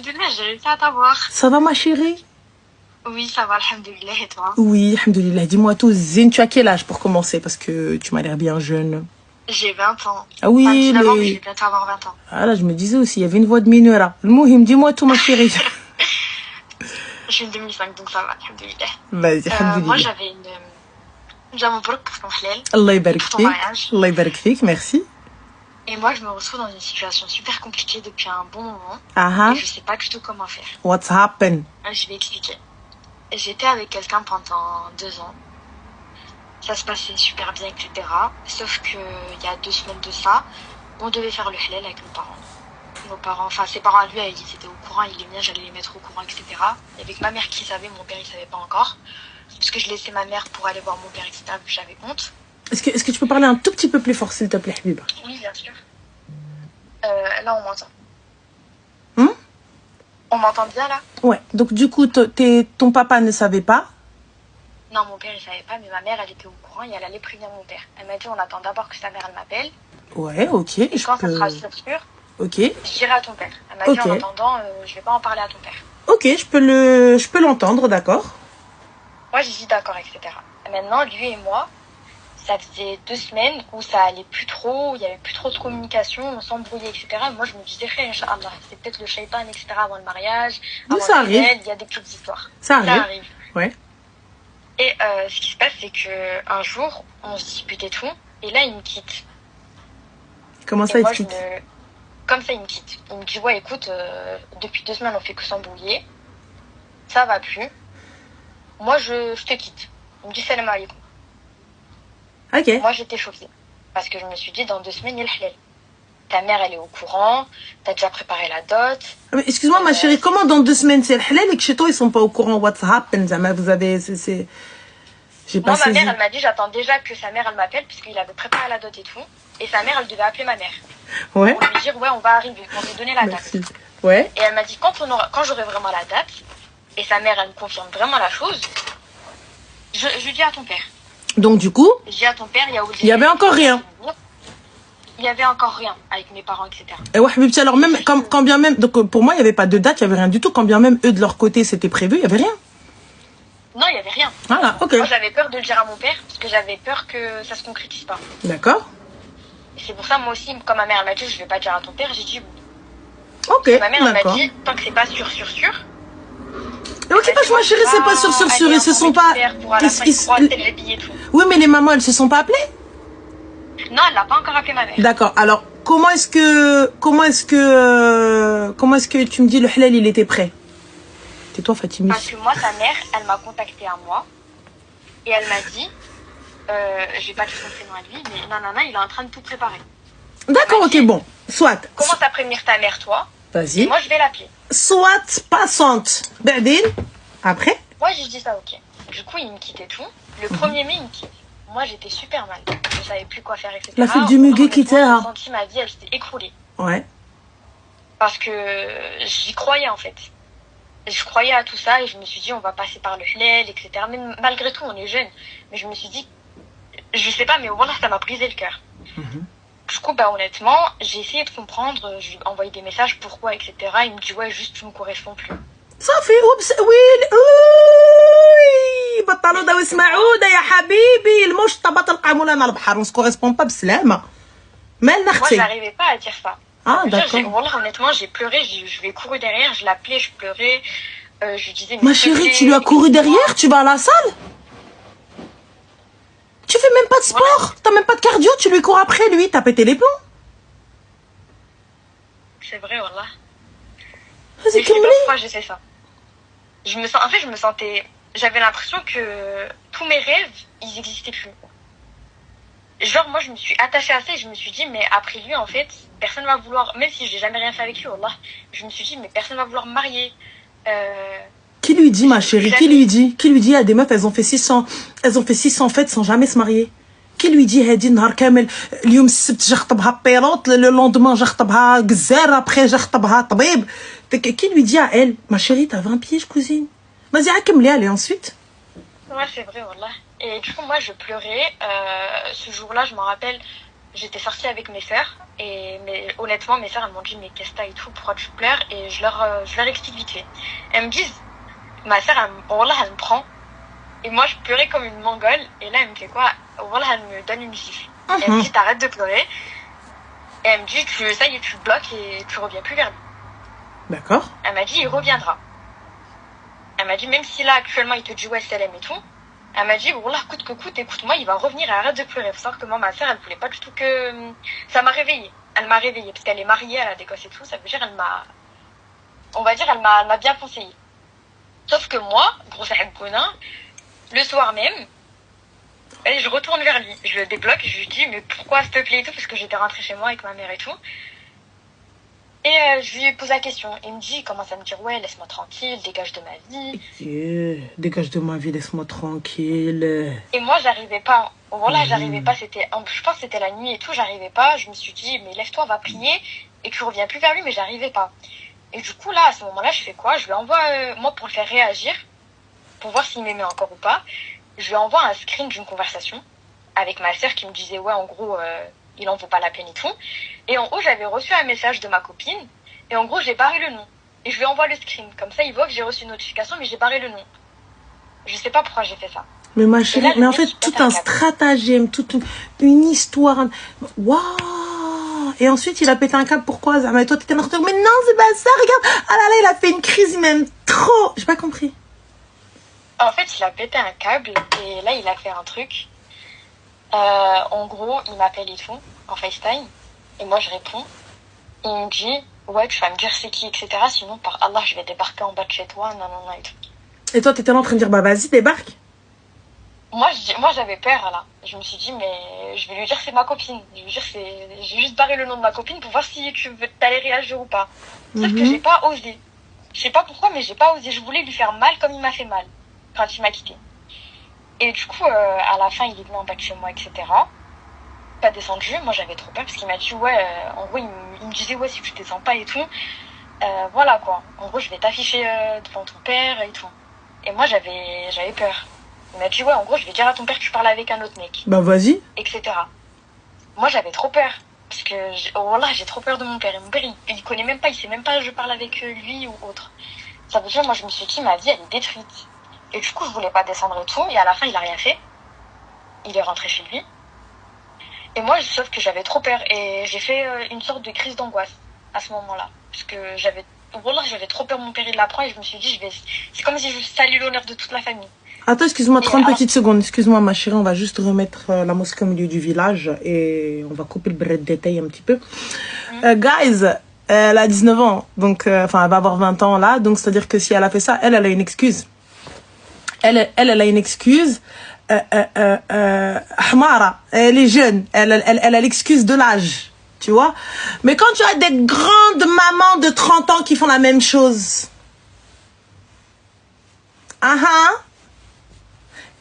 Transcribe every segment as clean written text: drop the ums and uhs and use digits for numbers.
alhamdoulilah, j'ai réussi à t'avoir. Ça va, ma chérie? Oui, ça va, alhamdoulilah, et toi? Oui, alhamdoulilah. Dis-moi tout, Zine, tu as quel âge pour commencer? Parce que tu m'as l'air bien jeune. J'ai 20 ans. Ah oui, Enfin, 19 ans, mais je vais bientôt avoir 20 ans. Ah là, je me disais aussi, il y avait une voix de mineure. Le Mohim, dis-moi tout, ma chérie. Je suis une 2005, donc ça va, alhamdoulilah. Vas-y, alhamdoulilah. Moi, j'avais une... J'avais mon broc pour ton halal. Allah yabarak Pour ton fik. mariage. Allah yabarak fik, merci. Et moi, je me retrouve dans une situation super compliquée depuis un bon moment. Ah Et je sais pas du tout comment faire. What's happened? Je vais expliquer. J'étais avec quelqu'un pendant 2 ans. Ça se passait super bien, etc. Sauf que il y a 2 semaines de ça, on devait faire le halal avec nos parents. Nos parents, enfin ses parents à lui, ils étaient au courant, et les miens, j'allais les mettre au courant, etc. Et avec ma mère qui savait, mon père il savait pas encore. Parce que je laissais ma mère pour aller voir mon père, etc. Vu que j'avais honte. Est-ce que tu peux parler un tout petit peu plus fort, s'il te plaît, Habiba? Oui, bien sûr. Là, on m'entend. Hum? On m'entend bien, là? Ouais. Donc, du coup, ton papa ne savait pas? Non, mon père, il savait pas, mais ma mère, elle était au courant et elle allait prévenir mon père. Elle m'a dit, on attend d'abord que sa mère, elle m'appelle. Ouais, ok. Et quand ça sera sûr, Ok. j'irai à ton père. Elle m'a dit, en attendant, je vais pas en parler à ton père. Ok, je peux l'entendre, d'accord. Moi, j'ai dit d'accord, etc. Et maintenant, lui et moi, ça faisait 2 semaines où ça allait plus trop, il y avait plus trop de communication, on s'embrouillait, etc. Et moi, je me disais, Inch'Allah, c'est peut-être le shaitan, etc. avant le mariage, avant ça arrive. il y a des petites histoires. Ça arrive. Ouais. Et ce qui se passe, c'est que un jour, on se dispute et tout, et là, il me quitte. Comment ça, il te quitte? Comme ça, il me quitte. Il me dit, ouais, écoute, depuis 2 semaines, on fait que s'embrouiller. Ça va plus. Moi, je te quitte. Il me dit, salam alaikum. Ok. Moi, j'étais choquée. Parce que je me suis dit, dans 2 semaines, il y a le halal. Ta mère, elle est au courant. T'as déjà préparé la dot. Mais excuse-moi, ma chérie, comment dans 2 semaines, c'est le halal et que chez toi, ils sont pas au courant? What's happened? Vous avez... J'ai pas Moi, ma saisi. mère, elle m'a dit, j'attends déjà que sa mère, elle m'appelle, puisqu'il avait préparé la dot et tout. Et sa mère, elle devait appeler ma mère. Ouais. Pour lui dire, ouais, on va arriver, pour lui donner la Merci. date. Ouais. Et elle m'a dit, quand j'aurai vraiment la date, et sa mère, elle me confirme vraiment la chose, je dis à ton père. Donc, du coup, je dis à ton père, il y avait encore rien. Il y avait encore rien avec mes parents, etc. Et ouais, alors même, quand bien même, donc pour moi, il n'y avait pas de date, il n'y avait rien du tout. Quand bien même, eux, de leur côté, c'était prévu, il n'y avait rien. Non, il n'y avait rien. Voilà, ok. Moi, j'avais peur de le dire à mon père, parce que j'avais peur que ça se concrétise pas. D'accord. Et c'est pour ça, moi aussi, comme ma mère m'a dit, je vais pas dire à ton père, j'ai dit oui. Ok, ma mère m'a dit, tant que c'est pas sûr. Et ok, ma chérie, c'est pas sûr, ils se sont pas... Oui, mais les mamans, elles se sont pas appelées? Non, elle l'a pas encore appelé ma mère. D'accord, alors, comment est-ce que tu me dis le halal, il était prêt? Tais-toi, Fatimi. Parce que moi, sa mère, elle m'a contacté à moi, et elle m'a dit, je vais pas dire son prénom à lui, mais nanana, il est en train de tout préparer. D'accord, ok, bon, soit. Commence à prévenir ta mère, toi. Vas-y. Et moi, je vais l'appeler. Soit passante. Berdine. Après? Moi, j'ai dit ça, ok. Du coup, il me quitte et tout. Le 1er mai, il me quitte. Moi, j'étais super mal. Je savais plus quoi faire, etc. La fille du muguet qui était là. J'ai senti ma vie, elle s'était écroulée. Ouais. Parce que j'y croyais, en fait. Je croyais à tout ça et je me suis dit, on va passer par le halal, etc. Mais malgré tout, on est jeunes. Mais je me suis dit, je sais pas, mais voilà, ça m'a brisé le cœur. Du coup, honnêtement, j'ai essayé de comprendre. Je lui ai envoyé des messages, pourquoi, etc. Il me dit, ouais, juste, tu me corresponds plus. صافي بطلوا داو يسمعوا ده يا حبيبي المشطبة تلقى مولانا البحر on se correspond pas بسلامة مالنا اختي. Moi, j'arrivais pas à dire ça. Ah, d'accord. Voilà, honnêtement, j'ai pleuré, je lui ai couru derrière, je l'appelais, je pleurais, je lui disais... Ma chérie, tu lui as couru derrière? Tu vas à la salle? Tu fais même pas de sport, t'as même pas de cardio, tu lui cours après, lui, t'as pété les plombs. C'est vrai, voilà. Vas-y, je sais pas pourquoi j'ai fait ça. En fait, je me sentais... J'avais l'impression que tous mes rêves, ils n'existaient plus. Genre, moi, je me suis attachée à ça et je me suis dit, mais après lui, en fait, personne va vouloir... Même si j'ai jamais rien fait avec lui, wallah, je me suis dit, mais personne va vouloir me marier. Qui lui dit, ma chérie? Qui lui dit? Qui lui dit à des meufs, elles ont fait 600 fêtes sans jamais se marier? Qui lui dit, هادي نهار كامل اليوم السبت جا خطبها بيروت le lendemain جا خطبها جزار après جا خطبها طبيب? Qui lui dit à elle? Ma chérie, t'as 20 pièges, cousine. Vas-y, akemli, allez, ensuite. Ouais, c'est vrai, wallah. Et du coup, moi, je pleurais. Ce jour-là, je m'en rappelle, j'étais sortie avec mes sœurs. Mais honnêtement, mes sœurs, elles m'ont dit, mais qu'est-ce que t'as et tout, pourquoi tu pleures? Et je leur explique vite fait. Elles me disent, ma sœur, voilà, elle me prend. Et moi, je pleurais comme une mongole. Et là, elle me fait quoi? Voilà, elle me donne une gifle. Elle me dit, t'arrêtes de pleurer. Et elle me dit, ça y est, tu le bloques et tu reviens plus vers lui. D'accord. Elle m'a dit, il reviendra. Elle m'a dit, même si là, actuellement, il te dit, ouais, salam et tout. Elle m'a dit, voilà, coûte que coûte, écoute-moi, il va revenir et arrête de pleurer. Faut savoir que moi, ma sœur, elle voulait pas du tout que... Ça m'a réveillée. Elle m'a réveillée parce qu'elle est mariée, elle a des gosses et tout. Ça veut dire, on va dire, elle m'a bien conseillé. Sauf que moi, gros Saïd-Gounin, le soir même, je retourne vers lui. Je le débloque et je lui dis, mais pourquoi, s'il te plaît et tout, parce que j'étais rentrée chez moi avec ma mère et tout. Et je lui pose la question. Il me dit, il commence à me dire, ouais, laisse-moi tranquille, dégage de ma vie. Dégage de ma vie, laisse-moi tranquille. Et moi, j'arrivais pas. Voilà, j'arrivais pas. Je pense que c'était la nuit et tout, j'arrivais pas. Je me suis dit, mais lève-toi, va prier. Et tu reviens plus vers lui, mais j'arrivais pas. Et du coup, là, à ce moment-là, je fais quoi? Je lui envoie, moi, pour le faire réagir, pour voir s'il m'aimait encore ou pas, je lui envoie un screen d'une conversation avec ma sœur qui me disait, ouais, en gros, il en vaut pas la peine et tout. Et en haut, j'avais reçu un message de ma copine. Et en gros, j'ai barré le nom. Et je lui envoie le screen. Comme ça, il voit que j'ai reçu une notification, mais j'ai barré le nom. Je sais pas pourquoi j'ai fait ça. Mais ma chérie, là, mais en fait, tout un stratagème, toute une histoire. Waouh! Et ensuite, il a pété un câble. Pourquoi? Mais toi, t'étais morte. Mais non, c'est pas ça, regarde. Ah là là, il a fait une crise, même trop. J'ai pas compris. En fait, il a pété un câble. Et là, il a fait un truc. En gros, il m'appelle et tout, en FaceTime. Et moi, je réponds. Il me dit, ouais, tu vas me dire c'est qui, etc. Sinon, par Allah, je vais débarquer en bas de chez toi, non, et tout. Et toi, t'étais là en train de dire, bah vas-y, débarque. Moi, j'avais peur, là. Je me suis dit, mais je vais lui dire c'est ma copine. J'ai juste barré le nom de ma copine pour voir si t'allais réagir ou pas. Sauf que j'ai pas osé. Je sais pas pourquoi, mais j'ai pas osé. Je voulais lui faire mal comme il m'a fait mal quand il m'a quitté. Et du coup, à la fin, il est venu en bas de chez moi, etc. Pas descendu. Moi, j'avais trop peur parce qu'il m'a dit, ouais, en gros, il me disait, ouais, si tu descends pas et tout, voilà, quoi. En gros, je vais t'afficher devant ton père et tout. Et moi, j'avais peur. Il m'a dit, ouais, en gros, je vais dire à ton père que tu parles avec un autre mec. Bah, vas-y. Etc. Moi, j'avais trop peur. Parce que, voilà, j'ai trop peur de mon père. Et mon père, il connaît même pas, il sait même pas que je parle avec lui ou autre. Ça veut dire, moi, je me suis dit, ma vie, elle est détruite. Et du coup, je voulais pas descendre et tout. Et à la fin, il a rien fait. Il est rentré chez lui. Et moi, sauf que j'avais trop peur. Et j'ai fait une sorte de crise d'angoisse à ce moment-là. Parce que j'avais trop peur, mon père, il l'apprend. Et je me suis dit, c'est comme si je salis l'honneur de toute la famille. Attends, excuse-moi, 30 petites secondes. Excuse-moi, ma chérie, on va juste remettre la mosquée au milieu du village. Et on va couper le bret de détail un petit peu. Guys, elle a 19 ans. Donc, enfin, elle va avoir 20 ans là. Donc, c'est-à-dire que si elle a fait ça, elle a une excuse. Elle a une excuse. Hamara, elle est jeune, elle a l'excuse de l'âge, tu vois. Mais quand tu as des grandes mamans de 30 ans qui font la même chose, elle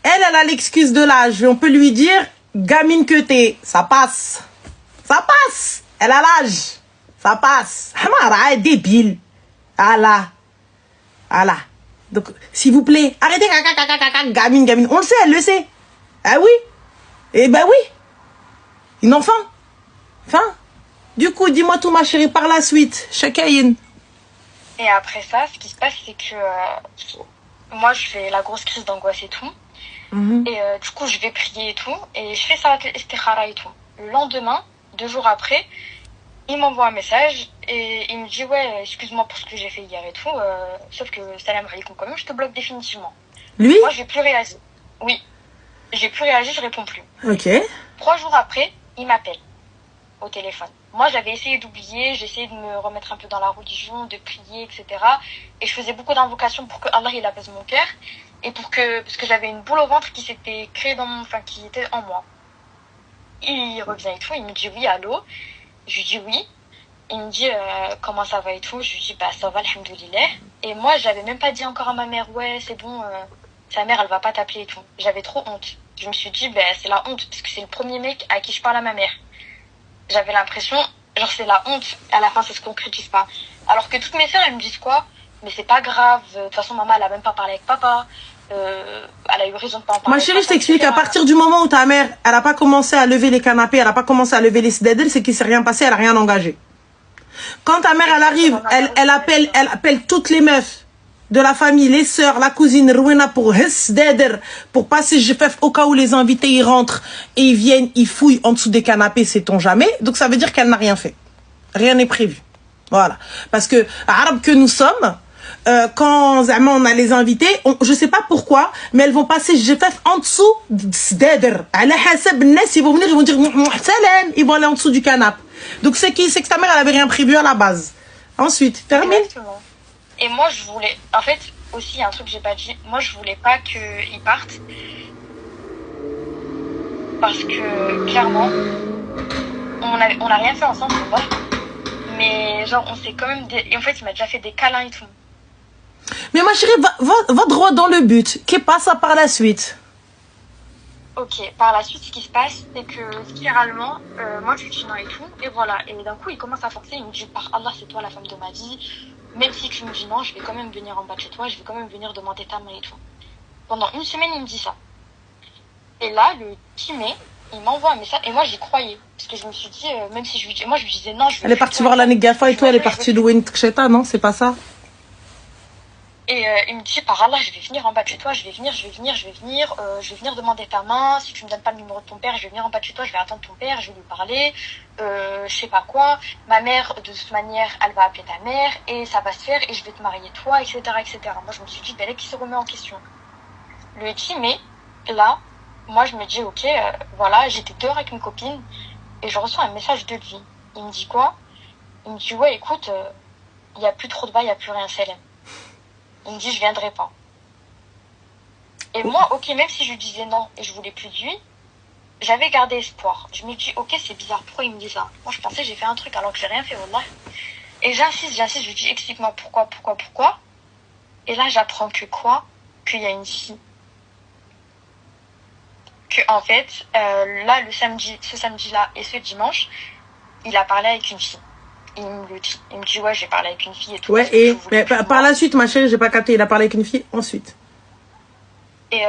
a l'excuse de l'âge. On peut lui dire, gamine que t'es, ça passe. Ça passe. Elle a l'âge. Ça passe. Hamara, elle est débile. Allah. Donc, s'il vous plaît, arrêtez, gamine. On le sait, elle le sait. Ah oui. Eh ben oui. Une enfant. Enfin. Du coup, dis-moi tout, ma chérie, par la suite. Chacun. Et après ça, ce qui se passe, c'est que moi, je fais la grosse crise d'angoisse et tout. Et du coup, je vais prier et tout. Et je fais ça, istikhara et tout. Le lendemain, 2 jours après, il m'envoie un message et il me dit, ouais, excuse-moi pour ce que j'ai fait hier et tout, sauf que salam alaikum quand même, je te bloque définitivement. Lui? Moi, j'ai plus réagi. Oui. J'ai plus réagi, je réponds plus. Ok. 3 jours après, il m'appelle au téléphone. Moi, j'avais essayé d'oublier, j'essayais de me remettre un peu dans la religion, de prier, etc. Et je faisais beaucoup d'invocations pour que Allah, il apaise mon cœur. Et parce que j'avais une boule au ventre qui s'était créée qui était en moi. Il revient et tout, il me dit, oui, allô? Je lui dis oui. Il me dit comment ça va et tout. Je lui dis bah ça va, alhamdoulilah. Et moi, j'avais même pas dit encore à ma mère, ouais, c'est bon, sa mère, elle va pas t'appeler et tout. J'avais trop honte. Je me suis dit, c'est la honte, parce que c'est le premier mec à qui je parle à ma mère. J'avais l'impression, genre c'est la honte. À la fin, ça se concrétise pas. Alors que toutes mes sœurs, elles me disent quoi? mais c'est pas grave. De toute façon, maman, elle a même pas parlé avec papa. Elle a eu raison de pas en parler. Ma chérie, je t'explique, à partir du moment où ta mère, elle a pas commencé à lever les canapés, elle a pas commencé à lever les sidadels, c'est qu'il s'est rien passé, elle a rien engagé. Quand ta mère, elle arrive, elle appelle toutes les meufs de la famille, les sœurs, la cousine, Rwena pour passer GFF au cas où les invités ils rentrent et ils viennent, ils fouillent en dessous des canapés, sait-on jamais. Donc ça veut dire qu'elle n'a rien fait. Rien n'est prévu. Voilà. Parce que, arabes que nous sommes, quand on a les invités, je sais pas pourquoi, mais elles vont passer GFF en dessous d'Sdeder. Ils vont venir, ils vont dire salam, ils vont aller en dessous du canapé. Donc c'est que ta mère elle avait rien prévu à la base. Ensuite, termine. Exactement. Et moi je voulais, en fait aussi il y a un truc que j'ai pas dit, moi je voulais pas qu'ils partent parce que clairement on a rien fait ensemble, voilà. Mais genre on s'est quand même et en fait il m'a déjà fait des câlins et tout. Mais ma chérie, va droit dans le but. Qu'est-ce qui passe par la suite? Ok, par la suite, ce qui se passe, c'est que littéralement, moi je suis chinois et tout, et voilà. Et d'un coup, il commence à forcer, il me dit par Allah, c'est toi la femme de ma vie. Même si tu me dis non, je vais quand même venir en bas de chez toi, je vais quand même venir demander ta main et tout. Pendant une semaine, il me dit ça. Et là, le 10 mai, il m'envoie un message, et moi j'y croyais. Parce que je me suis dit, même si je lui dis, moi je lui disais non, je vais. Elle est partie voir la Negafa et tout, elle est partie louer une tcheta, non? C'est pas ça? Et il me dit par Allah, je vais venir en bas de chez toi, je vais venir demander ta main. Si tu me donnes pas le numéro de ton père, je vais venir en bas de chez toi, je vais attendre ton père, je vais lui parler, je sais pas quoi. Ma mère, de toute manière, elle va appeler ta mère et ça va se faire et je vais te marier toi, etc., etc. Moi, je me suis dit, ben là, qui se remet en question. Le 10 mai, là, moi, je me dis, ok, voilà, j'étais dehors avec une copine et je reçois un message de lui. Il me dit quoi? Il me dit, ouais, écoute, il y a plus trop de bail, il y a plus rien, Célène. Il me dit, je viendrai pas. Et moi, ok, même si je lui disais non et je voulais plus de lui, j'avais gardé espoir. Je me dis, ok, c'est bizarre, pourquoi il me dit ça? Moi, je pensais j'ai fait un truc alors que j'ai rien fait, wallah. Et j'insiste, je lui dis, explique-moi pourquoi. Et là, j'apprends que quoi? Qu'il y a une fille. Que, en fait, là, ce samedi-là et ce dimanche, il a parlé avec une fille. Il me dit, ouais, j'ai parlé avec une fille et tout. Ouais, et mais par la suite, ma chérie, j'ai pas capté, il a parlé avec une fille ensuite. Et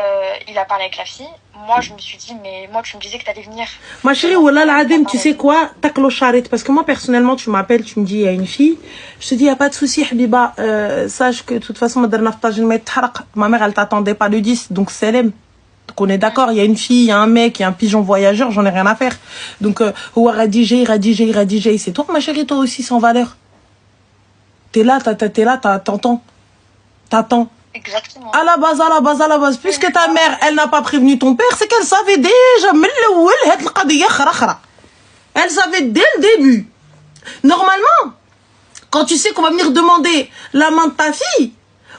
il a parlé avec la fille. Moi, je me suis dit, mais moi, tu me disais que t'allais venir. Ma chérie, wallah l'adem, tu sais quoi? T'as clocharette. Parce que moi, personnellement, tu m'appelles, tu me dis, il y a une fille. Je te dis, il n'y a pas de souci, Habiba. Sache que, de toute façon, ma mère, elle t'attendait pas le 10, donc c'est l'aime. Donc on est d'accord, il y a une fille, il y a un mec, il y a un pigeon voyageur, j'en ai rien à faire. Donc, Radijé, c'est toi, ma chérie, toi aussi, sans valeur. T'es là, t'entends. T'attends. Exactement. À la base. Puisque ta mère, elle n'a pas prévenu ton père, c'est qu'elle savait déjà. Elle savait dès le début. Normalement, quand tu sais qu'on va venir demander la main de ta fille,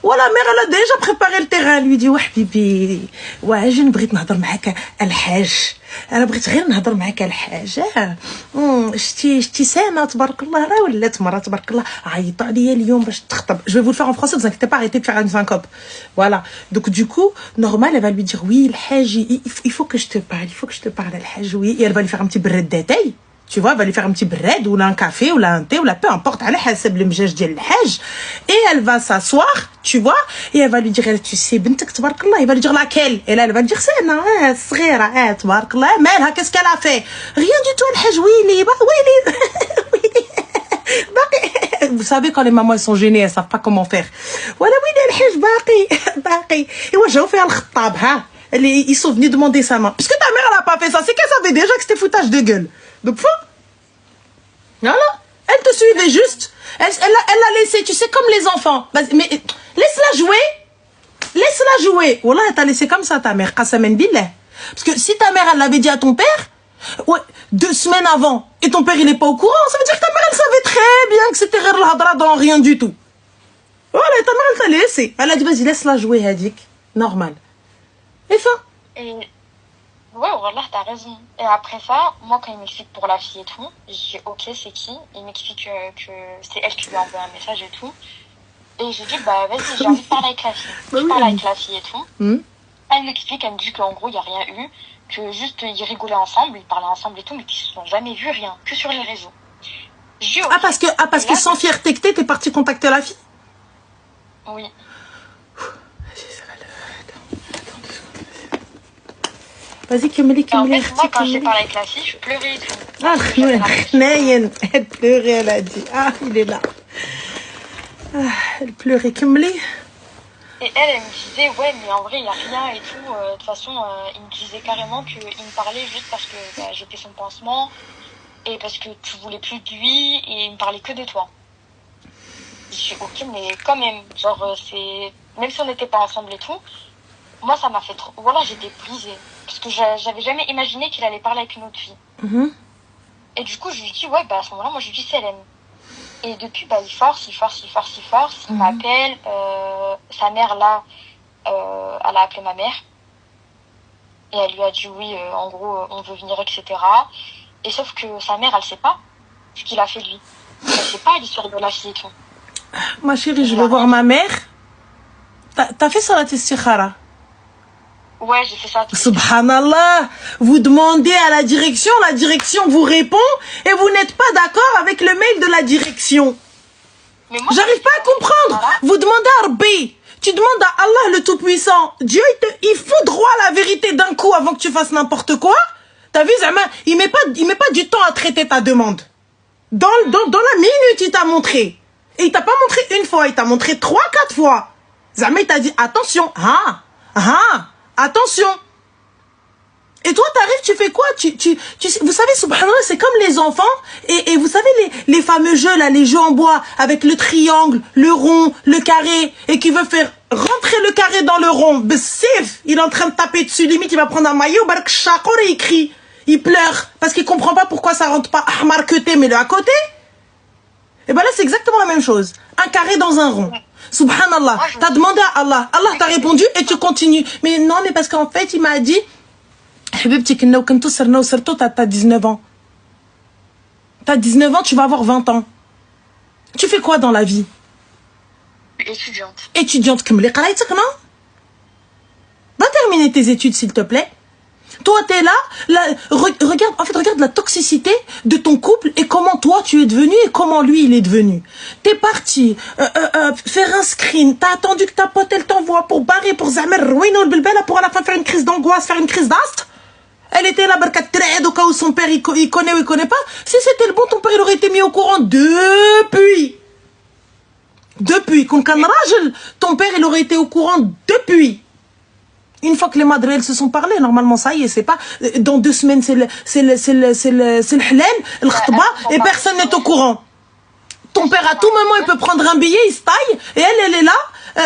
voilà, mère, elle a déjà préparé le terrain. Elle lui dit, ouais, bibi, ouais, je ne بغيت نهضر معاك الحاج. انا بغيت غير نهضر معاك الحاج. شتي سنه تبارك الله راه ولات مره تبارك الله عيطوا عليا اليوم باش تخطب. Je vais vous le faire en français, vous inquiétez pas, arrêtez de faire une syncope. Voilà. Donc du coup, normal, elle va lui dire oui, الحاج, il faut que je te parle الحاج, oui, et elle va lui faire un petit bret de détail. Tu vois, elle va lui faire un petit bread ou un café ou un thé ou peu importe, et elle va s'asseoir, tu vois, et elle va lui dire, tu sais, bintek tabarakallah, il va lui dire laquelle, et là elle va lui dire, c'est non, صغيرة, tabarakallah, mais qu'est-ce qu'elle a fait? Rien du tout, الحاج, vous savez quand les mamans elles sont gênées, elles savent pas comment faire. Voilà, oui, الحاج باقي, et ouais, j'ai offert le khatab, hein. Ils sont venus demander sa main. Puisque ta mère elle a pas fait ça, c'est qu'elle savait déjà que c'était foutage de gueule. Donc, voilà. Elle te suivait juste. Elle l'a laissé, tu sais, comme les enfants. Mais laisse-la jouer. Voilà, elle t'a laissé comme ça, ta mère. Qasamen billah. Parce que si ta mère, elle l'avait dit à ton père, ouais, 2 semaines avant, et ton père, il n'est pas au courant, ça veut dire que ta mère, elle savait très bien que c'était l'hadra dans rien du tout. Voilà, et ta mère, elle t'a laissé. Elle a dit, vas-y, laisse-la jouer, Hadik. Normal. Et ça. Et ouais, wallah, t'as raison. Et après ça, moi, quand il m'explique pour la fille et tout, je dis, ok, c'est qui? Il m'explique que c'est elle qui lui a envoyé un message et tout. Et je dis, bah, vas-y, j'ai envie de parler avec la fille. Je parle avec la fille et tout. Elle m'explique, elle me dit qu'en gros, il n'y a rien eu, que juste, ils rigolaient ensemble, ils parlaient ensemble et tout, mais qu'ils se sont jamais vus, rien, que sur les réseaux. Je dis, okay. Parce que sans fierté que t'es parti contacter la fille? Oui. Vas-y, Kimberly. En fait, moi, quand j'ai parlé avec la fille, je pleurais et tout. Ah, elle pleurait, elle a dit. Ah, il est là. Ah, elle pleurait, Kimberly. Et elle me disait, ouais, mais en vrai, il n'y a rien et tout. De toute façon, il me disait carrément qu'il me parlait juste parce que j'étais son pansement et parce que tu voulais plus de lui et il me parlait que de toi. Je suis ok, mais quand même, genre, même si on n'était pas ensemble et tout, moi, ça m'a fait trop... Voilà, j'étais brisée. Parce que j'avais jamais imaginé qu'il allait parler avec une autre fille. Et du coup, je lui dis, ouais, à ce moment-là, moi, je lui dis, c'est Hélène. Et depuis, il force. Il m'appelle. Sa mère, là, elle a appelé ma mère. Et elle lui a dit, oui, en gros, on veut venir, etc. Et sauf que sa mère, elle sait pas ce qu'il a fait, lui. Elle sait pas l'histoire de la fille et tout. Ma chérie, je vais voir ma mère. T'as fait ça la istikhara? Ouais, j'ai fait ça. Subhanallah, vous demandez à la direction vous répond et vous n'êtes pas d'accord avec le mail de la direction. J'arrive pas à comprendre. Voilà. Vous demandez à Rabbi, tu demandes à Allah le Tout-Puissant. Dieu, il faut droit à la vérité d'un coup avant que tu fasses n'importe quoi. T'as vu, Zama, il met pas du temps à traiter ta demande. Dans la minute, il t'a montré. Et il t'a pas montré une fois, il t'a montré 3, 4 fois. Zama, il t'a dit, attention, attention. Et toi, t'arrives, tu fais quoi? Vous savez, subhanallah, c'est comme les enfants. Et vous savez, les fameux jeux, là, les jeux en bois, avec le triangle, le rond, le carré, et qui veut faire rentrer le carré dans le rond. Bessif, il est en train de taper dessus, limite, il va prendre un maillot, barak shakor, et il crie. Il pleure, parce qu'il comprend pas pourquoi ça rentre pas ahmar côté, mais le à côté. Et ben là, c'est exactement la même chose. Un carré dans un rond. Subhanallah, t'as demandé à Allah. Allah t'a répondu et tu continues. Mais non, mais parce qu'en fait, il m'a dit, t'as 19 ans. T'as 19 ans, tu vas avoir 20 ans. Tu fais quoi dans la vie? Étudiante. Étudiante, comme les qaraïtek, non? Va terminer tes études, s'il te plaît. Toi, t'es là, regarde la toxicité de ton couple et comment toi tu es devenu et comment lui il est devenu. T'es parti faire un screen, t'as attendu que ta pote elle t'envoie pour barrer, pour zamer, pour à la fin faire une crise d'angoisse, faire une crise d'asthme. Elle était là, au cas où son père il connaît ou il connaît pas. Si c'était le bon, ton père il aurait été mis au courant depuis. Quand ton père il aurait été au courant depuis. Une fois que les madrelles se sont parlé, normalement ça y est, c'est pas dans 2 semaines c'est le halal, le khutba et personne n'est au courant. Ton père à tout moment il peut prendre un billet, il se taille et elle est là,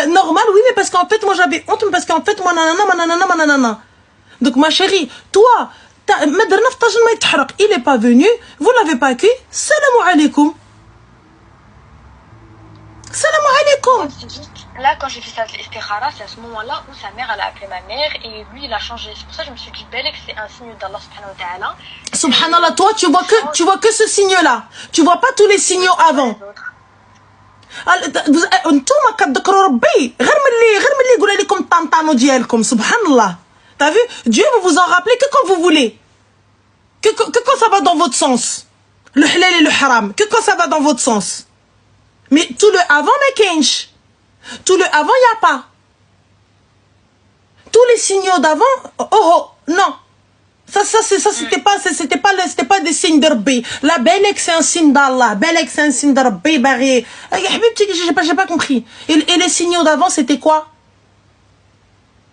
normal, oui mais parce qu'en fait moi j'avais honte, mais parce qu'en fait moi nanana. Donc ma chérie, toi, il est pas venu, vous l'avez pas accueilli, salam alaikum. Salam alaikum. Là, quand j'ai fait cette istikhara, c'est à ce moment-là où sa mère, elle a appelé ma mère et lui, il a changé. C'est pour ça que je me suis dit, belle, que c'est un signe d'Allah subhanahu wa ta'ala. Subhanallah, toi, tu vois que ce signe-là. Tu vois pas tous les signaux avant. T'as vu? Dieu vous en rappelez que quand vous voulez. Que quand ça va dans votre sens. Le halal et le haram. Que quand ça va dans votre sens. Mais tout le avant, mais kench. Tout le avant, il n'y a pas. Tous les signaux d'avant, non. Ça c'était pas des signes de Rabbi. La Belek, c'est un signe d'Allah. Belek, c'est un signe de Rabbi, Barry. J'ai pas compris. Et les signaux d'avant, c'était quoi?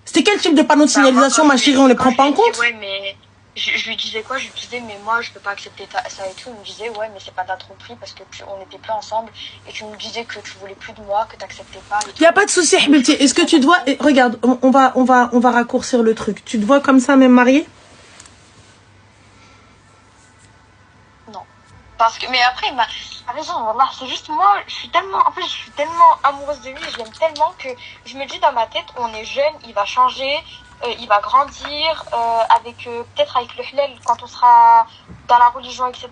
C'était quel type de panneau de signalisation, ma chérie, on les prend pas en compte? Ouais, mais je lui disais quoi? Je lui disais, mais moi, je peux pas accepter ça et tout. Il me disait, ouais, mais c'est pas ta tromperie parce que on n'était plus ensemble et tu me disais que tu voulais plus de moi, que t'acceptais pas. Y a pas de souci, Ahmedti. Est-ce que tu te vois, regarde, on va raccourcir le truc. Tu te vois comme ça, même mariée? Non. Parce que, mais après, il m'a raison, wallah, c'est juste moi, je suis tellement amoureuse de lui, je l'aime tellement que je me dis dans ma tête, on est jeune, il va changer. Il va grandir peut-être avec le halal quand on sera dans la religion, etc.,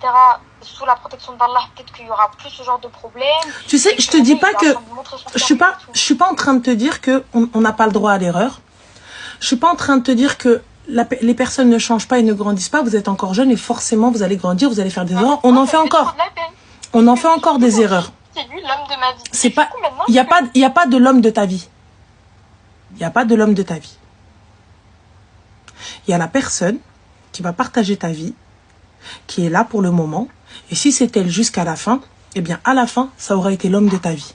sous la protection d'Allah, peut-être qu'il y aura plus ce genre de problème. Tu sais, je te dis pas que je suis pas en train de te dire que on n'a pas le droit à l'erreur. Je suis pas en train de te dire que les personnes ne changent pas et ne grandissent pas. Vous êtes encore jeune et forcément vous allez grandir, vous allez faire des erreurs. On en fait encore. On en fait encore des erreurs. c'est lui l'homme de ma vie. C'est pas, il y a pas de l'homme de ta vie. Il n'y a pas de l'homme de ta vie. Il y a la personne qui va partager ta vie, qui est là pour le moment. Et si c'est elle jusqu'à la fin, eh bien, à la fin, ça aura été l'homme de ta vie.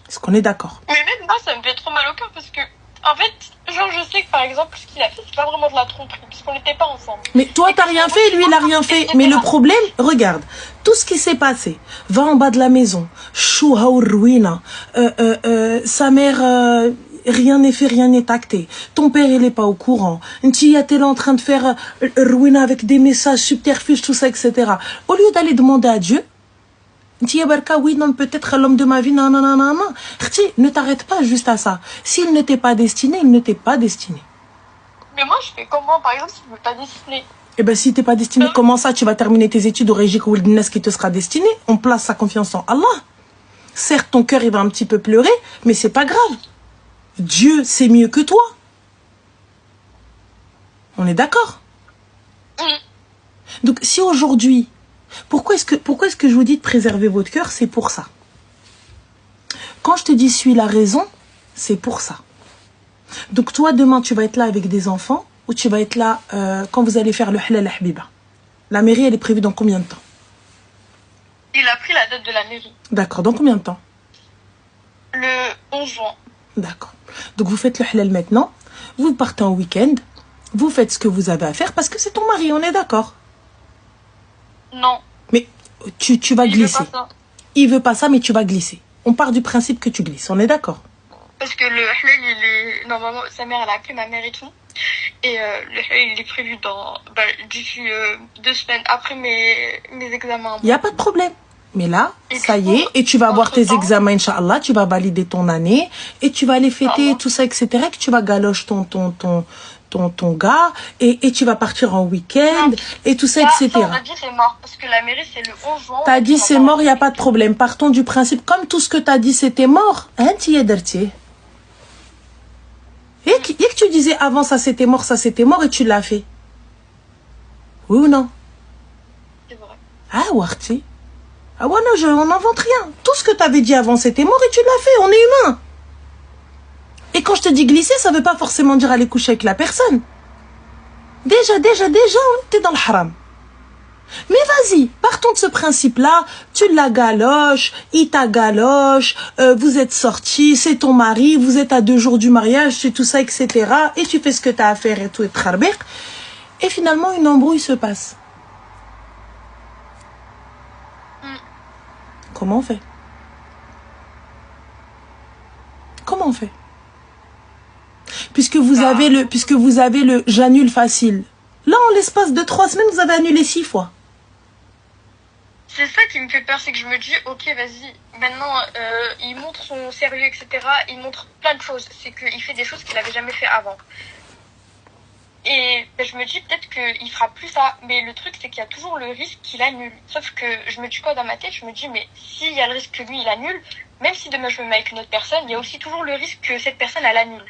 Est-ce qu'on est d'accord? Mais même moi, ça me fait trop mal au cœur parce que, en fait, genre, je sais que par exemple, ce qu'il a fait, c'est pas vraiment de la tromperie, puisqu'on n'était pas ensemble. Mais toi, t'as rien fait, lui, il a rien fait. Mais le problème, regarde, tout ce qui s'est passé, va en bas de la maison, chouha ou ruina, sa mère, rien n'est fait, rien n'est acté. Ton père, il est pas au courant. Ntia, t'es là en train de faire ruina avec des messages subterfuges, tout ça, etc. Au lieu d'aller demander à Dieu, Ntia Barka, oui, non, peut-être l'homme de ma vie, non, non, non, non, non. Ne t'arrête pas juste à ça. S'il ne t'est pas destiné, il ne t'est pas destiné. Mais moi, je fais comment, par exemple, s'il ne veut pas destiné? Eh ben, si t'es pas destiné, comment ça, tu vas terminer tes études au Régik ou Nes qui te sera destiné? On place sa confiance en Allah. Certes, ton cœur, il va un petit peu pleurer, mais c'est pas grave. Dieu, c'est mieux que toi. On est d'accord? Donc, si aujourd'hui, pourquoi est-ce que je vous dis de préserver votre cœur? C'est pour ça. Quand je te dis suis la raison, c'est pour ça. Donc, toi, demain, tu vas être là avec des enfants ou tu vas être là quand vous allez faire le halal habiba. La mairie, elle est prévue dans combien de temps? Il a pris la date de la mairie. D'accord, dans combien de temps? Le 11 juin. D'accord. Donc, vous faites le halal maintenant, vous partez en week-end, vous faites ce que vous avez à faire parce que c'est ton mari, on est d'accord? Non. Mais tu vas glisser. Il veut pas ça. Il veut pas ça, mais tu vas glisser. On part du principe que tu glisses, on est d'accord? Parce que le halal, il est... Normalement, sa mère, elle a appelé ma mère et tout. Et le halal, il est prévu d'ici 2 semaines après mes examens. Il n'y a pas de problème. Mais là, Et ça du y est, coup, et tu vas avoir tes entre-temps- examens, Inch'Allah, tu vas valider ton année, et tu vas aller fêter, tout ça, etc. Et que tu vas galocher ton gars, et tu vas partir en week-end, et tout ça, etc. Ça, on a dit c'est mort. Parce que la mairie, c'est le 11 juin. T'as dit c'est mort, il n'y a pas de problème. Partons du principe, comme tout ce que t'as dit c'était mort, hein, t'y es dertier. Et que tu disais avant ça c'était mort, et tu l'as fait. Oui ou non? C'est vrai. Ah, Warti. Ah ouais, non, on n'invente rien. Tout ce que tu avais dit avant, c'était mort et tu l'as fait. On est humain. Et quand je te dis glisser, ça veut pas forcément dire aller coucher avec la personne. Déjà, t'es dans le haram. Mais vas-y, partons de ce principe-là. Tu la galoches, il t'a galoche, vous êtes sortis, c'est ton mari, vous êtes à 2 jours du mariage, c'est tout ça, etc. Et tu fais ce que tu as à faire et tout, et trarbek. Et finalement, une embrouille se passe. Comment on fait? Comment on fait? Puisque vous avez le j'annule facile. Là, en l'espace de 3 semaines, vous avez annulé 6 fois. C'est ça qui me fait peur, c'est que je me dis, ok, vas-y, maintenant, il montre son sérieux, etc. Il montre plein de choses. C'est qu'il fait des choses qu'il n'avait jamais fait avant. Et je me dis peut-être qu'il fera plus ça. Mais le truc, c'est qu'il y a toujours le risque qu'il annule. Sauf que je me tue quoi dans ma tête? Je me dis, mais s'il y a le risque que lui, il annule, même si demain je me mets avec une autre personne, il y a aussi toujours le risque que cette personne, elle annule.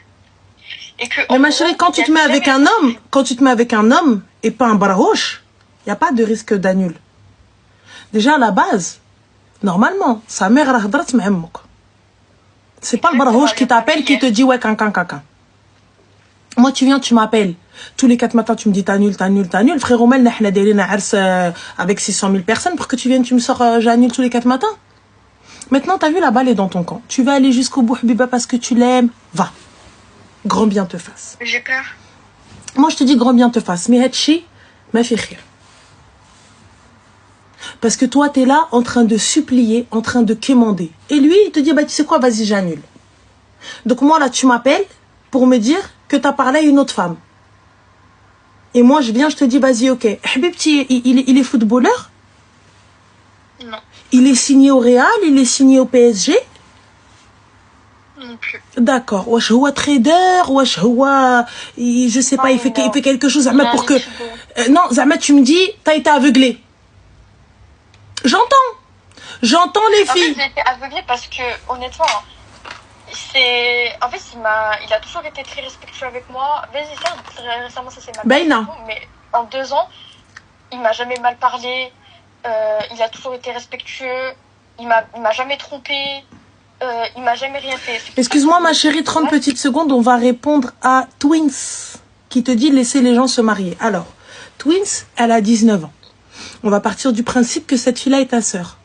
Et que, mais ma chérie, quand tu te mets avec un homme, et pas un barahoche, il n'y a pas de risque d'annul. Déjà, à la base, normalement, sa mère a hadrat ma'ammouk. C'est pas le barahoche qui t'appelle, qui te dit, ouais, caca. Moi, tu viens, tu m'appelles. Tous les 4 matins, tu me dis t'annules. Frère Omel, nous avons des ars avec 600 000 personnes pour que tu viennes, tu me sors, j'annule tous les 4 matins. Maintenant, t'as vu, la balle est dans ton camp. Tu vas aller jusqu'au bout, Habiba, parce que tu l'aimes. Va. Grand bien te fasse. J'ai peur. Moi, je te dis grand bien te fasse. Mais Hatchi, ma fille khir. Parce que toi, t'es là en train de supplier, en train de quémander. Et lui, il te dit, bah, tu sais quoi, vas-y, j'annule. Donc, moi, là, tu m'appelles pour me dire que t'as parlé à une autre femme. Et moi, je viens, je te dis, vas-y, ok. Habibti, il est footballeur? Non. Il est signé au Real? Il est signé au PSG? Non plus. D'accord. Wesh houa trader? Wesh houa... Je sais pas, il fait quelque chose Zahma, pour que... non, Zahma, tu me dis, t'as été aveuglé. J'entends les filles. En fait, j'ai été aveuglée parce que, honnêtement, en fait, il a toujours été très respectueux avec moi. Vas-y, ça, récemment, ça s'est mal passé. Mais en 2 ans, il m'a jamais mal parlé. Il a toujours été respectueux. il m'a jamais trompé. Il m'a jamais rien fait. Excuse-moi ma chérie, 30 petites secondes, on va répondre à Twins qui te dit laisser les gens se marier. Alors, Twins, elle a 19 ans. On va partir du principe que cette fille-là est ta sœur.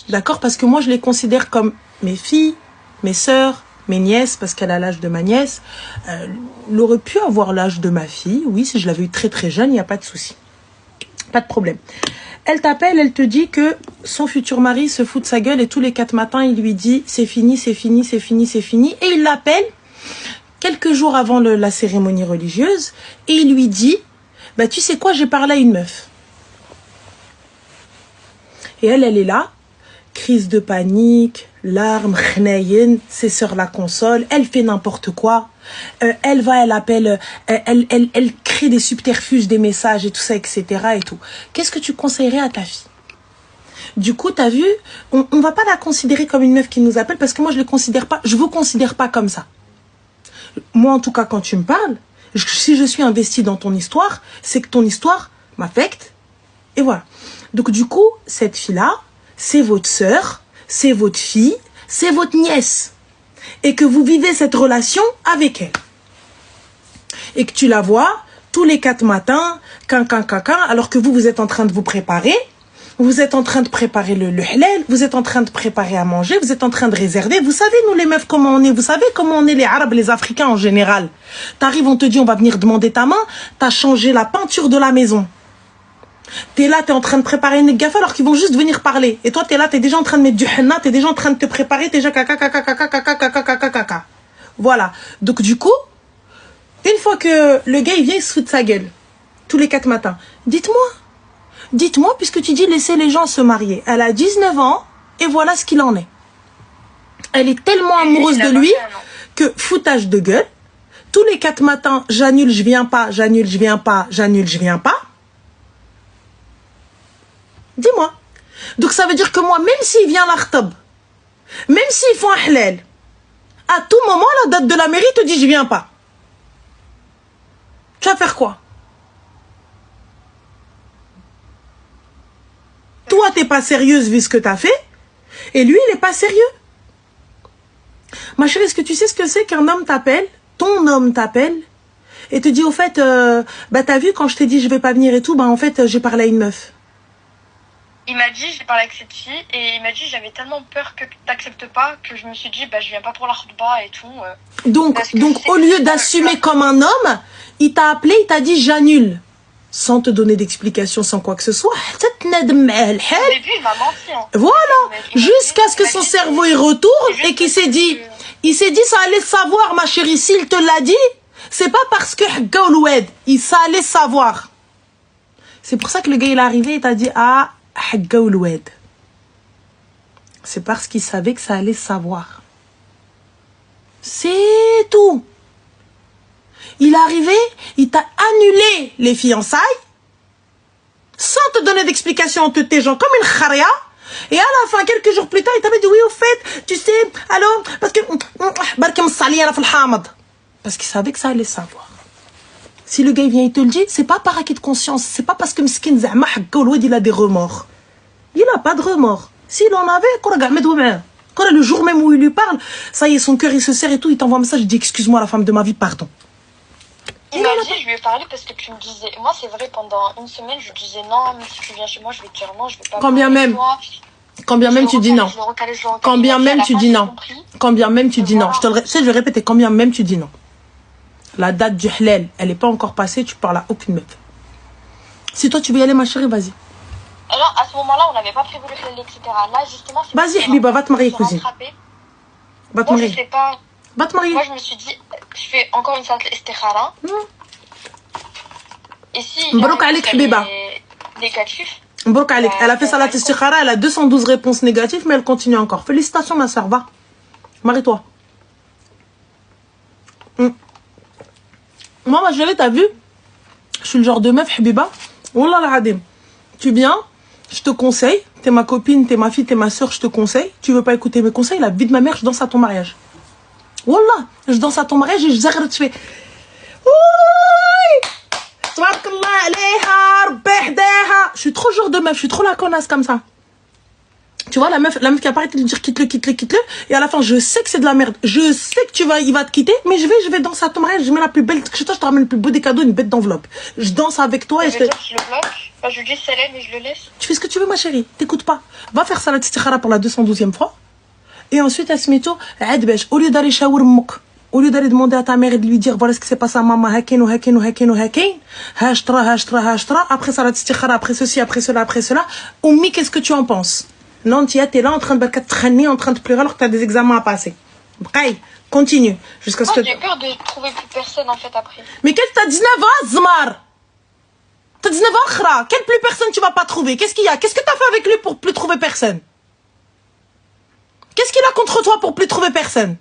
D'accord? Parce que moi, je les considère comme mes filles, mes sœurs, mes nièces, parce qu'elle a l'âge de ma nièce. Elle aurait pu avoir l'âge de ma fille. Oui, si je l'avais eu très très jeune, il n'y a pas de souci. Pas de problème. Elle t'appelle, elle te dit que son futur mari se fout de sa gueule et tous les 4 matins, il lui dit c'est fini, c'est fini, c'est fini, c'est fini. Et il l'appelle quelques jours avant la cérémonie religieuse et il lui dit bah tu sais quoi, j'ai parlé à une meuf. Et elle est là, crise de panique, larmes, khnayen, ses sœurs la consolent, elle fait n'importe quoi. Elle appelle, elle crée des subterfuges, des messages et tout ça, etc. et tout. Qu'est-ce que tu conseillerais à ta fille? Du coup, t'as vu, on va pas la considérer comme une meuf qui nous appelle parce que moi, je vous considère pas comme ça. Moi, en tout cas, quand tu me parles, si je suis investie dans ton histoire, c'est que ton histoire m'affecte. Et voilà. Donc, du coup, cette fille-là, c'est votre sœur, c'est votre fille, c'est votre nièce. Et que vous vivez cette relation avec elle. Et que tu la vois tous les 4 matins, alors que vous êtes en train de vous préparer. Vous êtes en train de préparer le halal, vous êtes en train de préparer à manger, vous êtes en train de réserver. Vous savez, nous les meufs, comment on est. Vous savez comment on est les Arabes, les Africains en général. T'arrives, on te dit, on va venir demander ta main. T'as changé la peinture de la maison. T'es là, t'es en train de préparer une gaffe alors qu'ils vont juste venir parler. Et toi, t'es là, t'es déjà en train de mettre du henna, t'es déjà en train de te préparer, t'es déjà caca. Voilà. Donc, du coup, une fois que le gars, il vient, il se fout de sa gueule. Tous les 4 matins. Dites-moi, puisque tu dis laisser les gens se marier. Elle a 19 ans, et voilà ce qu'il en est. Elle est tellement amoureuse de lui que foutage de gueule. Tous les 4 matins, j'annule, je viens pas, j'annule, je viens pas, j'annule, je viens pas. Dis-moi. Donc ça veut dire que moi, même s'il vient l'Artab, même s'ils font un halal, à tout moment, la date de la mairie te dit je viens pas. Tu vas faire quoi? Toi, t'es pas sérieuse vu ce que t'as fait, et lui, il est pas sérieux. Ma chérie, est-ce que tu sais ce que c'est qu'un homme t'appelle, ton homme t'appelle, et te dit au fait, bah t'as vu quand je t'ai dit je vais pas venir et tout, bah en fait j'ai parlé à une meuf. Il m'a dit, j'ai parlé avec cette fille, et il m'a dit, j'avais tellement peur que t'acceptes pas, que je me suis dit, bah, je viens pas pour la khutba et tout. Donc au lieu d'assumer comme un homme, il t'a appelé, il t'a dit, j'annule. Sans te donner d'explication, sans quoi que ce soit. Au début, il m'a menti. Hein. Voilà. Jusqu'à ce que son cerveau y retourne et qu'il s'est dit, ça allait savoir, ma chérie, s'il te l'a dit, c'est pas parce que ça allait savoir. C'est pour ça que le gars, il est arrivé et t'a dit, ah, c'est parce qu'il savait que ça allait savoir. C'est tout. Il est arrivé, il t'a annulé les fiançailles sans te donner d'explication entre tes gens, comme une kharia. Et à la fin, quelques jours plus tard, il t'avait dit oui, au fait, tu sais, alors, parce que parce qu'il savait que ça allait savoir. Si le gars vient, il te le dit, c'est pas par acquis de conscience, c'est pas parce que Mskin Zama il a des remords. Il n'a pas de remords. S'il en avait, quand le jour même où il lui parle, ça y est, son cœur il se serre et tout, il t'envoie un message, il dit excuse-moi la femme de ma vie, pardon. Il m'a dit, je lui ai parlé parce que tu me disais, moi c'est vrai, pendant une semaine, je disais non, mais si tu viens chez moi, je vais te dire non, je vais pas. Quand bien même tu dis non. Quand bien même tu dis non. Quand bien même tu dis non. Je vais répéter, quand bien même tu dis non. La date du halal, elle n'est pas encore passée, tu parles à aucune meuf. Si toi tu veux y aller, ma chérie, vas-y. Alors, à ce moment-là, on n'avait pas prévu le halal, etc. Là, justement, c'est. Vas-y, Habiba, va te marier, cousine. Va te marier. Je sais pas. Va te marier. Moi, je me suis dit, je fais encore une salle istikhara. Et si. Mbarouk alik, Habiba. Négatif. Mbarouk alik. Elle a fait salat istikhara, elle a 212 réponses négatives, mais elle continue encore. Félicitations, ma soeur, va. Marie-toi. Moi, ma chérie, t'as vu? Je suis le genre de meuf, Habiba. Wallah al-adim. Tu viens, je te conseille. T'es ma copine, t'es ma fille, t'es ma soeur, je te conseille. Tu veux pas écouter mes conseils? La vie de ma mère, je danse à ton mariage. Wallah, je danse à ton mariage et je zagre, je fais. Je suis trop genre de meuf, je suis trop la connasse comme ça. Tu vois, la meuf qui a pas arrêté de dire quitte-le. Et à la fin, je sais que c'est de la merde. Je sais que il va te quitter, mais je vais danser à ton mariage. Je mets la plus belle que je te ramène le plus beau des cadeaux, une bête d'enveloppe. Je danse avec toi et je le bloque. Enfin, je lui dis salam et je le laisse. Tu fais ce que tu veux, ma chérie. T'écoutes pas. Va faire salat istikhara pour la 212e fois. Et ensuite, à ce métaux, au lieu d'aller shaour mouk, au lieu d'aller demander à ta mère et de lui dire voilà ce qui s'est passé à maman, hakin. Après salat istikhara, après ceci, après cela. Oumi, qu'est-ce que tu en penses? Non, t'es là en train de traîner, en train de pleurer alors que t'as des examens à passer. Bref, continue. Jusqu'à ce que... J'ai peur de trouver plus personne en fait après. Mais t'as 19 ans, Zmar. T'as 19 ans, Khra. Quelle plus personne tu vas pas trouver? Qu'est-ce qu'il y a? Qu'est-ce que t'as fait avec lui pour plus trouver personne? Qu'est-ce qu'il a contre toi pour plus trouver personne?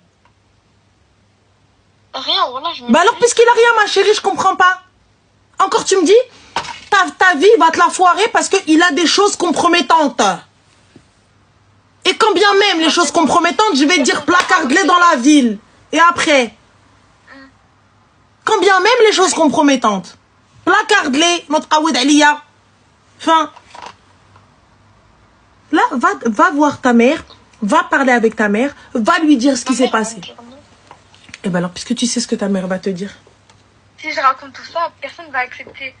Rien, voilà, je me... Bah alors, puisqu'il a rien, ma chérie, je comprends pas. Encore tu me dis, ta vie va te la foirer parce qu'il a des choses compromettantes. Et quand bien même les choses compromettantes, je vais dire placarde-les dans la ville. Et après, quand bien même les choses compromettantes, placarde-les, enfin, là, va voir ta mère, va parler avec ta mère, va lui dire ce qui s'est passé. Et ben alors, puisque tu sais ce que ta mère va te dire. Si je raconte tout ça, personne ne va accepter.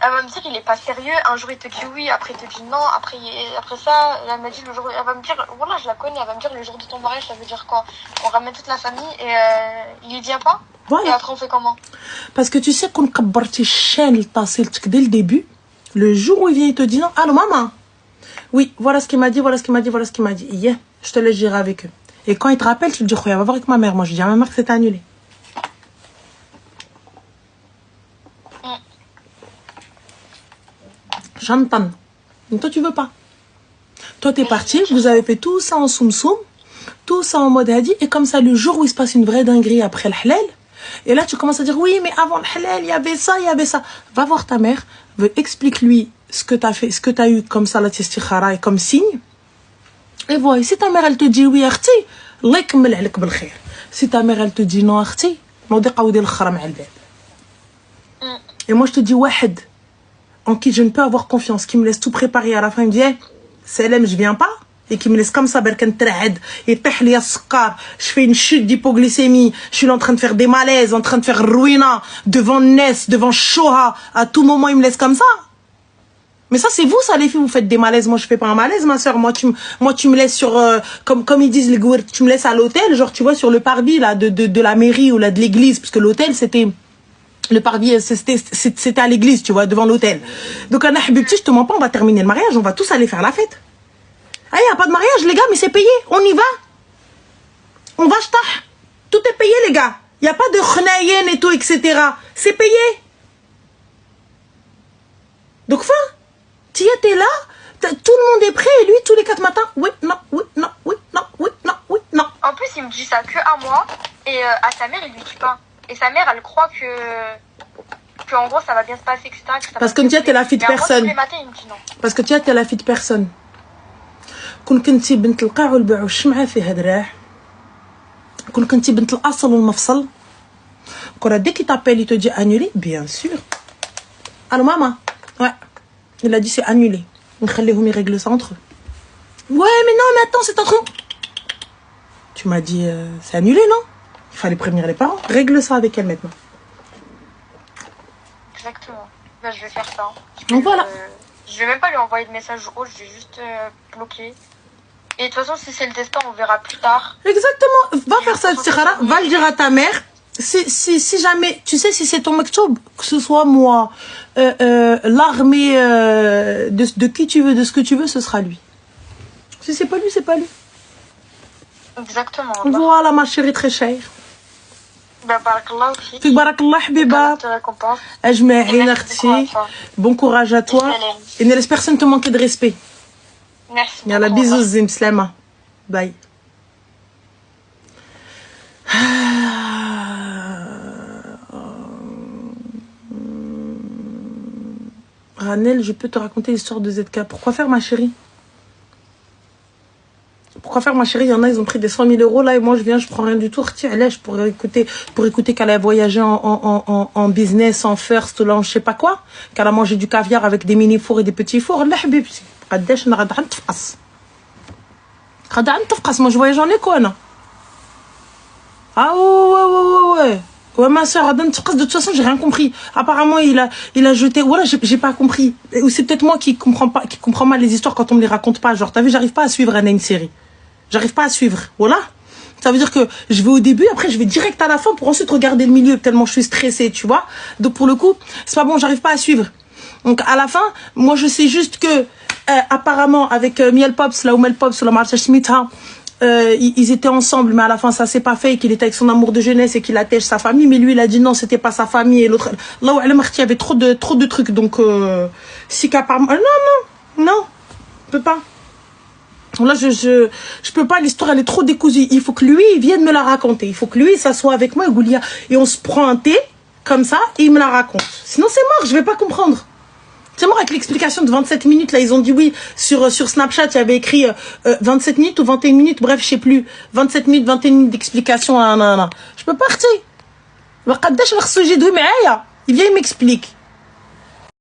Elle va me dire il est pas sérieux, un jour il te dit oui, après il te dit non, après ça, elle m'a dit le jour, elle va me dire, voilà je la connais, elle va me dire le jour de ton mariage, ça veut dire quoi? On ramène toute la famille et il y vient pas? Voilà. Et après on fait comment? Parce que tu sais qu'on kabbarti chaîne dès le début, le jour où il vient il te dit non, allô maman, oui, voilà ce qu'il m'a dit, yeah, je te laisse gérer avec eux. Et quand il te rappelle, tu te dis, va voir avec ma mère, moi je dis à ma mère que c'est annulé. J'entends. Mais toi, tu veux pas. Toi, t'es parti, vous avez fait tout ça en soum-soum, tout ça en mode hadi, et comme ça, le jour où il se passe une vraie dinguerie après le halal, et là, tu commences à dire, oui, mais avant le halal, il y avait ça. Va voir ta mère, explique-lui ce que t'as fait, ce que t'as eu comme ça, la istikhara, et comme signe. Et voilà, si ta mère, elle te dit, oui, arti, Allah yakmel alek bil khair. Si ta mère, elle te dit, non, arti, et moi, je te dis, wahed, en qui je ne peux avoir confiance, qui me laisse tout préparer à la fin, il me dit, hey, Salem, je viens pas, et qui me laisse comme ça, et je fais une chute d'hypoglycémie, je suis là en train de faire des malaises, en train de faire ruina, devant Ness, devant Shoha, à tout moment, il me laisse comme ça. Mais ça, c'est vous, ça, les filles, vous faites des malaises. Moi, je fais pas un malaise, ma soeur. Moi, tu me laisses sur, comme ils disent les gouvernements, tu me laisses à l'hôtel, genre, tu vois, sur le parvis, là, de la mairie ou là, de l'église, parce que l'hôtel, c'était, le parvis, c'était à l'église, tu vois, devant l'hôtel. Donc, un habibti, je te mens pas, on va terminer le mariage, on va tous aller faire la fête. Ah, y a pas de mariage, les gars, mais c'est payé, on y va. On va j'tah. Tout est payé, les gars. Y a pas de khnayen et tout, etc. C'est payé. Donc, fin. Tu étais là, tout le monde est prêt, et lui, tous les 4 matins, oui, non. En plus, il me dit ça que à moi, et à sa mère, il lui dit pas. Et sa mère, elle croit que en gros, ça va bien se passer, etc. Parce que tu es la fille de personne. Tous les matins, il me dit non. Parce que tu es la fille de personne. كون كنتي بنت القاع والباع والشمعة فيها دراع. كون كنتي بنت الأصل والمفصل. Quand dès qu'il t'appelle, il te dit annulé, bien sûr. Allô, maman? Ouais. Il a dit c'est annulé. Ils règlent ça entre eux. Ouais, mais non, mais attends, c'est en train. Tu m'as dit c'est annulé, non? Il fallait prévenir les parents. Règle ça avec elle maintenant. Exactement. Ben, je vais faire ça. Donc voilà. Je vais même pas lui envoyer de message haut, je vais juste bloquer. Et de toute façon, si c'est le destin, on verra plus tard. Exactement. Va faire ça, Tikhara. Va le dire à ta mère. Si jamais, tu sais, si c'est ton maktoub, que ce soit moi, l'armée, de qui tu veux, de ce que tu veux, ce sera lui. Si c'est pas lui, c'est pas lui. Exactement. Voilà, ma chérie très chère. Barakallah aussi. Fi barakallah, habiba. Ajma'in, akhti. Bon courage à toi. Et ne laisse personne te manquer de respect. Merci. Yalla, bisous, Zim, slama. Bye. Ranel, je peux te raconter l'histoire de ZK. Pourquoi faire, ma chérie? Pourquoi faire, ma chérie? Il y en a, ils ont pris des 100 000 euros. Là, et moi, je viens, je prends rien du tout. Tiens, là, pour écouter qu'elle a voyagé en business, en first, là, en je sais pas quoi. Qu'elle a mangé du caviar avec des mini-fours et des petits fours. Là, habibti. قداش نقعد نتفقص Moi, je voyage en école. Ah ouais. Ouais, ma soeur, de toute façon, j'ai rien compris. Apparemment, il a jeté. Voilà, j'ai pas compris. Ou c'est peut-être moi qui comprends mal les histoires quand on me les raconte pas. Genre, t'as vu, j'arrive pas à suivre une série. J'arrive pas à suivre. Voilà. Ça veut dire que je vais au début, après je vais direct à la fin pour ensuite regarder le milieu, tellement je suis stressée, tu vois. Donc pour le coup, c'est pas bon, j'arrive pas à suivre. Donc à la fin, moi je sais juste que apparemment avec Miel Pops, là où Miel Pops, la Marcha Schmita, ils étaient ensemble, mais à la fin ça s'est pas fait, et qu'il était avec son amour de jeunesse et qu'il attèche sa famille, mais lui il a dit non, c'était pas sa famille, et l'autre, là où elle il y avait trop de trucs, donc si qu'apparemment, non, je peux pas. Là, je peux pas, l'histoire elle est trop décousue. Il faut que lui il vienne me la raconter. Il faut que lui s'assoie avec moi, Goulia, et on se prend un thé comme ça et il me la raconte. Sinon c'est mort, je vais pas comprendre. C'est mort avec l'explication de 27 minutes. Là, ils ont dit oui. Sur Snapchat, il y avait écrit 27 minutes ou 21 minutes. Bref, je sais plus. 27 minutes, 21 minutes d'explication. Je peux partir. Il vient, il m'explique.